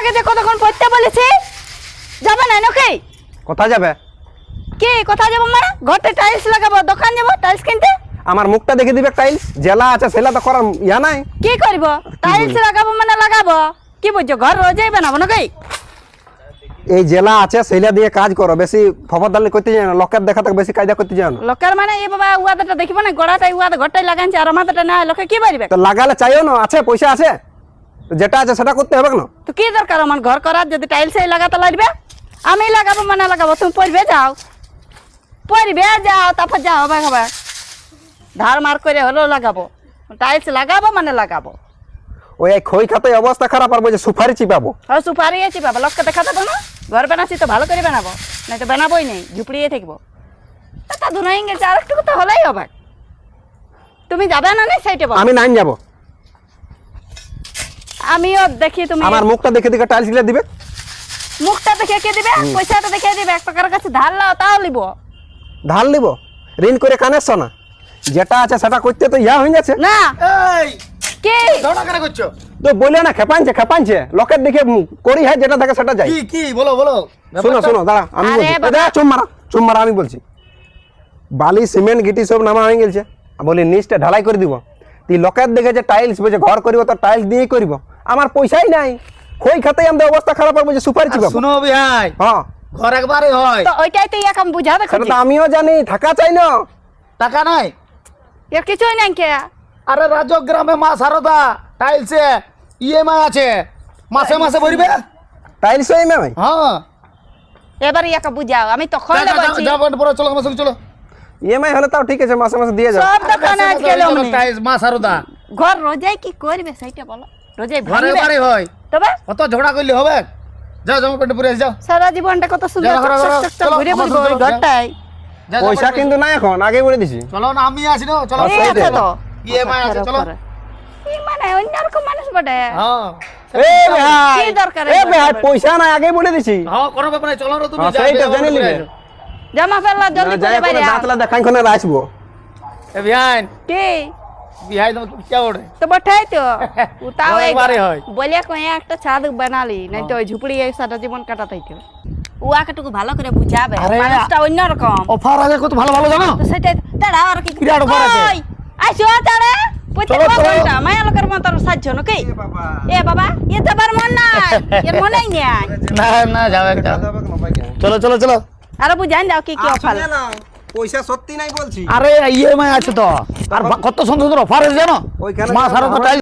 তোমাকে যে কতক্ষণ পড়তে বলেছি যাবে না নাকি? কোথায় যাবে? কি কোথায় যাবো মানে? ঘরতে টাইলস লাগাবো, দোকান যাবো টাইলস কিনতে। আমার মুখটা দেখে দিবে টাইলস জেলা আছে সেলা তো করার ইয়া নাই। কি করব? টাইলস লাগাবো মানে লাগাবো। কি বুঝছো ঘর রোজই বানাবো নাকি? এই জেলা আছে সেলা দিয়ে কাজ করো, বেশি ফফরদালি করতে যায় না, লোকের দেখা থেকে বেশি কায়দা করতে যায় না। লোকের মানে এ বাবা উয়াদাটা দেখিব না, গোড়াটাই উয়াদা ঘরটাই লাগাইছে আর আমাদেরটা না, লোকে কি পারিবে? তো লাগালে চাইও না, আছে পয়সা আছে, তো যেটা আছে সেটা করতে হবে না। তো কি দরকার আমার ঘর করার? যদি টাইলসই লাগাতে লাগবে আমি লাগাবো মানে লাগাবো। তুমি পড়বে যাও, পড়বে যাও, তারপর যাও ভাই হবে ধার মার করে হলেও লাগাবো। টাইলস লাগাবো মানে লাগাবো। ওই এক খই খাতে অবস্থা খারাপ, আর বলছে সুপারি চিপাবো। হ্যাঁ সুপারি আছি বাবা, লোককে দেখা দেবো না। ঘর বানাচ্ছি তো ভালো করে বানাবো, নাই তো বানাবোই নেই, ঝুপড়িয়ে থাকবো। তা ধুনাই গেছে, আর একটু তো হলেই হবে। তুমি যাবে না না সেইটা বলো। আমি নাই যাবো, আমিও দেখি তুমি আমার মুখটা দেখে দেখে টাইলস গিলে দিবে। মুখটা দেখে কে দিবে? পয়সাটা দেখে দিবে। এক টাকার কাছে ধার লাও তাও লিব। ধার নিব, ঋণ করে কানেছো না, যেটা আছে সেটা করতে তো ইয়া হয়ে যাচ্ছে। না এই কি ঝগড়া কেন করছো? তো বলে না খেপানছে লোকের দেখে করি হয়, যেটা দেখে সেটা যাই। কি কি বলো বলো। শোনো শোনো দাঁড়া আমি আরে বলছি, বাবা। চুম মারা আমি বলছি। বালি সিমেন্ট গিটি সব নামা হয়ে গেছে, বলি নিচটা ঢালাই করে দিব। তুই লোকের দেখে যে টাইলস বলছে ঘর করিব, তো টাইলস দিয়েই করিব। আমার পয়সাই নাই, খই খাতে আমাদের অবস্থা খারাপ হবে, বলছে সুপারি চিপাবো। শুনো ভাই, হ্যাঁ ঘর একবারে হয়, তো ওইটাই তো ইয়াকে আমি বুঝাতে সেটা খুঁজি। তো আমিও জানি, থাকা চাই না। টাকা নাই। এর কিছুই নাই কে। আরে রাজগ্রামে মা সারদা টাইলসে ইএমআই আছে, মাসে মাসে ভরবে। টাইলস হয়ে ভাই, হ্যাঁ এবার ইয়াকে বুঝাও, আমি তখন বলছি যাবো পরে, চলো আমার সঙ্গে চলো। ইএমআই হলে তাও ঠিক আছে, মাসে মাসে দিয়ে যাও। সব দোকানে আজকাল অমনি। টাইলস মা সারদা ঘর রোজাই কি করবে সেইটা বলো। রোজাই ঘরে ভাঙবে বাড়ি হয়, তবে কত ঝগড়া করলে হবে? যাও যাও পেটে পুরে যাও। সারা জীবনটা কত সুন্দর যাও, ঘরে, ঘরে, চলো, ঘুরে আমার বুঝবো ওই চলো, ঘরটাই। যাও, যাও, পয়সা পেটে কিন্তু নাই এখন, আগে বলে দিছি। চলো না, আমি আছি না, চলো। এই আছে তো ইএমআই আছে, চলো। কি মানে অন্যরকম মানুষ বটে। হ্যাঁ এ ভাই, কি দরকার এ ভাই পয়সা নাই, আগে বলে দিছি। হ্যাঁ কোনো ব্যাপার নাই, চলো না তুমি। হ্যাঁ, যাও, সেইটা যাও, জেনে ঘরে নিবে। যাও। জামা ফেললা জলদি যাই করে বাইরে আও। দাঁতলা দেখাই খনে আসবো। এ বিহাইন কি বিহাই তোমাকে কি ওড়ে? তো বঠাই তো উতাও ঘরে এই বাড়ি হয়। বলে কই একটা ছাদ বানালি নাই তো ওই ঝুপড়ি এই সারা জীবন কাটাতাই তো উয়াকেটুকু ভালো করে বুঝাবে। আরে, মানুষটা অন্যরকম। অফার আছে কত ভালো ভালো জানো? তো সেটাই তাড়া আর কি বিরাট offer আছে। ওই, আইসো তাড়া পয়সা চলো, চলো। কোনটা মায়া লোকের মত সাহায্য নাকি? এ বাবা এ তো বার মন নাই, এর মনেই নাই। না না যাও একটা, চলো চলো চলো। আর বুঝাই দাও কি কি অফার। পয়সা সত্যি নাই বলছি। আরে ইএমআই আছে তো, আর কত সুন্দর সুন্দর অফার আছে জানো? ওইখানে মা সারদা টাইলস